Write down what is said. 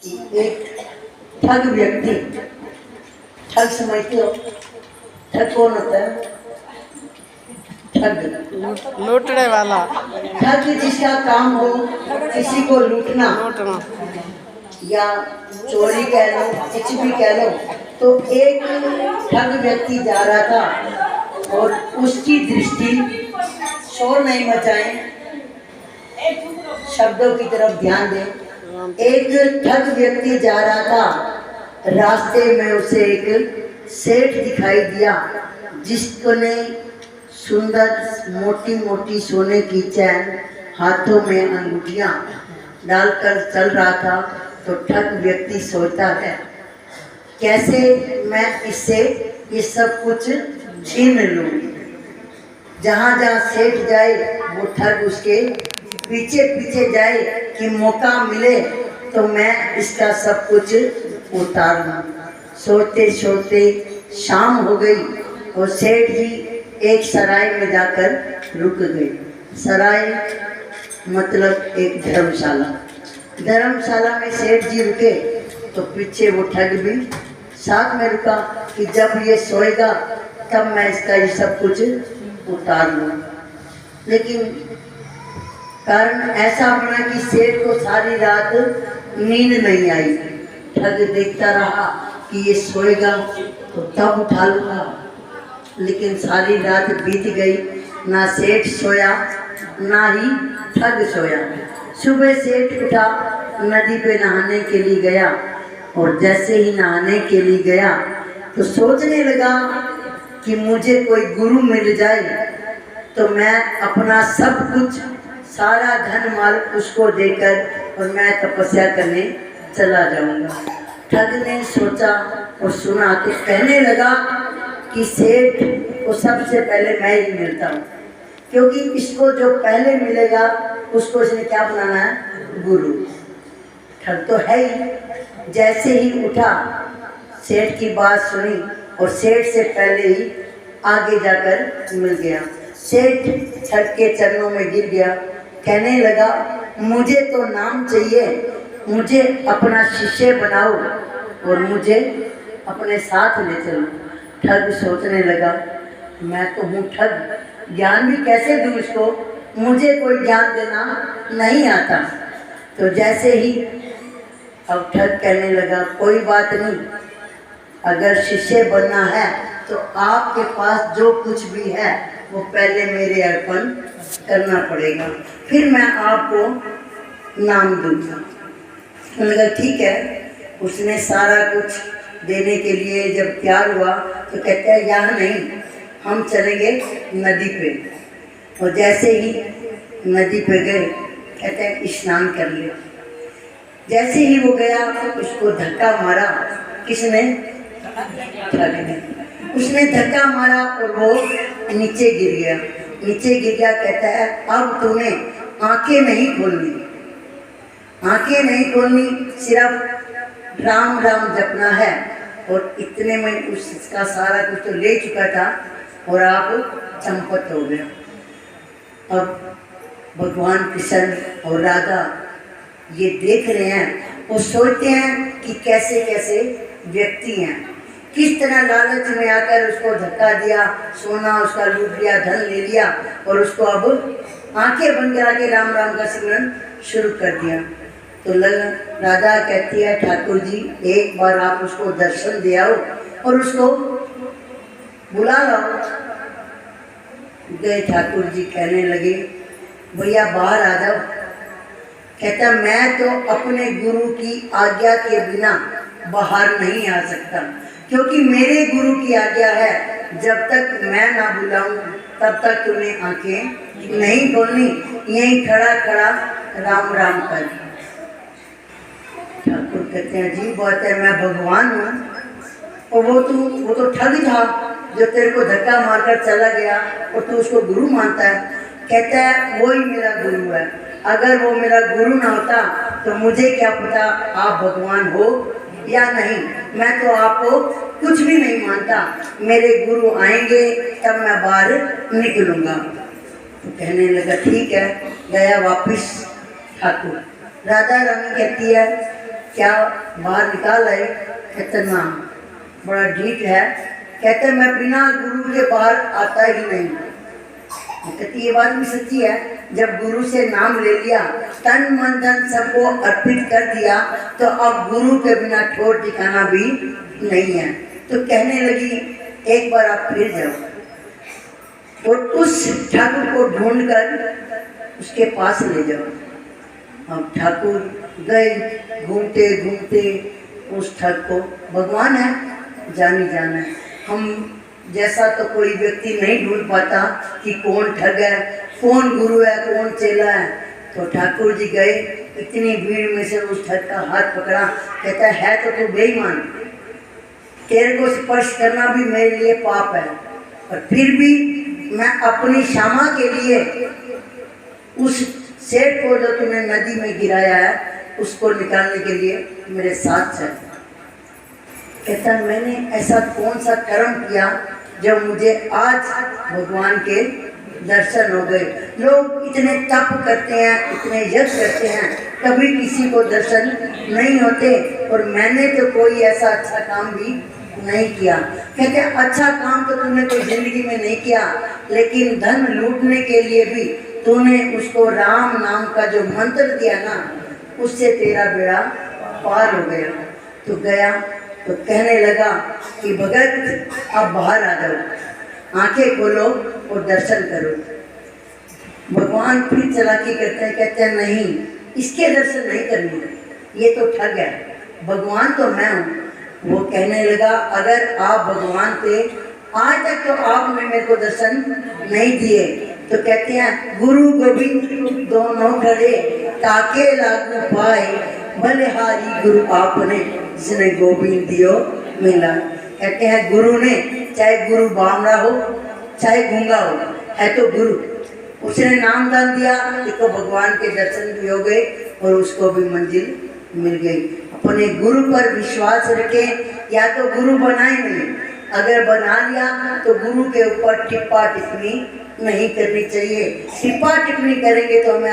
एक ठग व्यक्ति, ठग समझते हो? ठग कौन होता है? ठग लूटने वाला। ठग जिसका काम हो किसी को लूटना या चोरी कह लो, कुछ भी कह लो। तो एक ठग व्यक्ति जा रहा था और उसकी दृष्टि, शोर नहीं मचाएं, शब्दों की तरफ ध्यान दें। एक ठग व्यक्ति जा रहा था, रास्ते में उसे एक सेठ दिखाई दिया जिसने सुंदर मोटी मोटी सोने की चैन, हाथों में अंगूठियां डालकर चल रहा था। तो ठग व्यक्ति सोचता है, कैसे मैं इससे ये सब कुछ छीन लूं। जहां जहां सेठ जाए वो ठग उसके पीछे पीछे जाए कि मौका मिले तो मैं इसका सब कुछ उतार लूं। सोचते सोचते शाम हो गई और सेठ जी एक सराय में जाकर रुक गए। सराय मतलब एक धर्मशाला। धर्मशाला में सेठ जी रुके तो पीछे वो ठग भी साथ में रुका कि जब ये सोएगा तब मैं इसका ये सब कुछ उतार लूँ। लेकिन कारण ऐसा बना कि सेठ को सारी रात नींद नहीं आई। ठग देखता रहा कि ये सोएगा तो तब उठा लूँगा, लेकिन सारी रात बीत गई, ना सेठ सोया ना ही ठग सोया। सुबह सेठ उठा, नदी पे नहाने के लिए गया और जैसे ही नहाने के लिए गया तो सोचने लगा कि मुझे कोई गुरु मिल जाए तो मैं अपना सब कुछ, सारा धन माल उसको देकर और मैं तपस्या करने चला जाऊंगा। ठग ने सोचा और सुना तो कहने लगा कि सेठ को सबसे पहले मैं ही मिलता हूँ, क्योंकि इसको जो पहले मिलेगा उसको इसने क्या बनाना है? गुरु। ठग तो है ही। जैसे ही उठा, सेठ की बात सुनी और सेठ से पहले ही आगे जाकर मिल गया। सेठ ठग के चरणों में गिर गया, कहने लगा, मुझे तो नाम चाहिए, मुझे अपना शिष्य बनाओ और मुझे अपने साथ ले चलो। ठग सोचने लगा, मैं तो हूँ ठग, ज्ञान भी कैसे दूँ इसको, मुझे कोई ज्ञान देना नहीं आता। तो जैसे ही अब ठग कहने लगा, कोई बात नहीं, अगर शिष्य बनना है तो आपके पास जो कुछ भी है वो पहले मेरे अर्पण करना पड़ेगा, फिर मैं आपको नाम दूंगा। उन्होंने कहा ठीक है। उसने सारा कुछ देने के लिए जब तैयार हुआ तो कहते हैं यहाँ नहीं, हम चलेंगे नदी पे। और जैसे ही नदी पे गए, कहते हैं स्नान कर ले। जैसे ही वो गया उसको धक्का मारा। किसने? ठग ने। उसने धक्का मारा और वो नीचे गिर गया। नीचे गिर गया, कहता है अब तूने आंखें नहीं खोलनी, आंखें नहीं खोलनी, सिर्फ राम राम जपना है। और इतने में उसका सारा कुछ तो ले चुका था और आप चंपत हो गया। अब भगवान कृष्ण और राधा ये देख रहे हैं और सोचते हैं कि कैसे कैसे व्यक्ति हैं, किस तरह लालच में आकर उसको धक्का दिया, सोना उसका लूट लिया, धन ले लिया और उसको अब आंखें बंद करा के राम राम का सिमरन शुरू कर दिया। तो राधा कहती है, ठाकुर जी एक बार आप उसको दर्शन दे आओ और उसको बुला लाओ। गए ठाकुर जी, कहने लगे भैया बाहर आ जाओ। कहता मैं तो अपने गुरु की आज्ञा के बिना बाहर नहीं आ सकता, क्योंकि मेरे गुरु की आज्ञा है जब तक मैं ना बुलाऊं तब तक तुम्हें आंखें नहीं खोलनी, यहीं खड़ा खड़ा राम राम कर। ठाकुर कहते हैं जी बात है, मैं भगवान हूँ और वो तो ठग था जो तेरे को धक्का मारकर चला गया और तू उसको गुरु मानता है। कहता है वही मेरा गुरु है, अगर वो मेरा गुरु ना होता तो मुझे क्या पता आप भगवान हो या नहीं, मैं तो आपको कुछ भी नहीं मानता, मेरे गुरु आएंगे तब मैं बाहर निकलूंगा। तो कहने लगा ठीक है। गया वापिस ठाकुर। राधा रानी कहती है क्या बाहर निकाल आए? कहते ना, बड़ा ढीठ है। कहते मैं बिना गुरु के बाहर आता ही नहीं। कहती ये बात भी सच्ची है, जब गुरु से नाम ले लिया, तन मन धन सबको अर्पित कर दिया, तो अब गुरु के बिना ठोर ठिकाना भी नहीं है। तो कहने लगी एक बार आप फिर जाओ और उस ठाकुर को ढूंढकर उसके पास ले जाओ। अब ठाकुर गए, घूमते घूमते उस ठग को, भगवान है जानी जाना है, हम जैसा तो कोई व्यक्ति नहीं ढूंढ पाता कि कौन ठग है, कौन गुरु है, कौन चेला है। तो ठाकुर जी गए, इतनी भीड़ में से उस ठग का हाथ पकड़ा। कहता है तो तू बेईमान, तेरे को स्पर्श करना भी मेरे लिए पाप है, और फिर भी मैं अपनी क्षमा के लिए उस सेठ को जो तूने नदी में गिराया है उसको निकालने के लिए मेरे साथ चल। कहता मैंने ऐसा कौन सा कर्म किया जब मुझे आज भगवान के दर्शन हो गए। लोग इतने तप करते हैं, इतने यज्ञ करते हैं, कभी किसी को दर्शन नहीं होते, और मैंने तो कोई ऐसा अच्छा काम भी नहीं किया। कहते अच्छा काम तो तूने कोई जिंदगी में नहीं किया, लेकिन धन लूटने के लिए भी तूने उसको राम नाम का जो मंत्र दिया ना, उससे तेरा बेड़ा पार हो गया। तो गया तो कहने लगा कि भगत आप बाहर आ जाओ, आंखें खोलो और दर्शन करो। भगवान फिर चालाकी करते हैं, कहते हैं नहीं, इसके दर्शन नहीं करने, ये तो ठग है, भगवान तो मैं हूँ। वो कहने लगा अगर आप भगवान थे, आज तक तो आपने मेरे को दर्शन नहीं दिए। तो कहते हैं गुरु गोविंद दोनों खड़े, ताके लागू पाए, बलिहारी गुरु आपने, जिसने गोविंद दियो मिला। कहते हैं गुरु ने, चाहे गुरु बामड़ा हो चाहे गूंगा हो, है तो गुरु, उसने नाम दान दिया, तो भगवान के दर्शन भी हो गए और उसको भी मंजिल मिल गई। अपने गुरु पर विश्वास रखें, या तो गुरु बनाए नहीं, अगर बना लिया तो गुरु के ऊपर टिप्पा टिप्पणी नहीं करनी चाहिए। टिप्पा टिप्पणी करेंगे तो हमें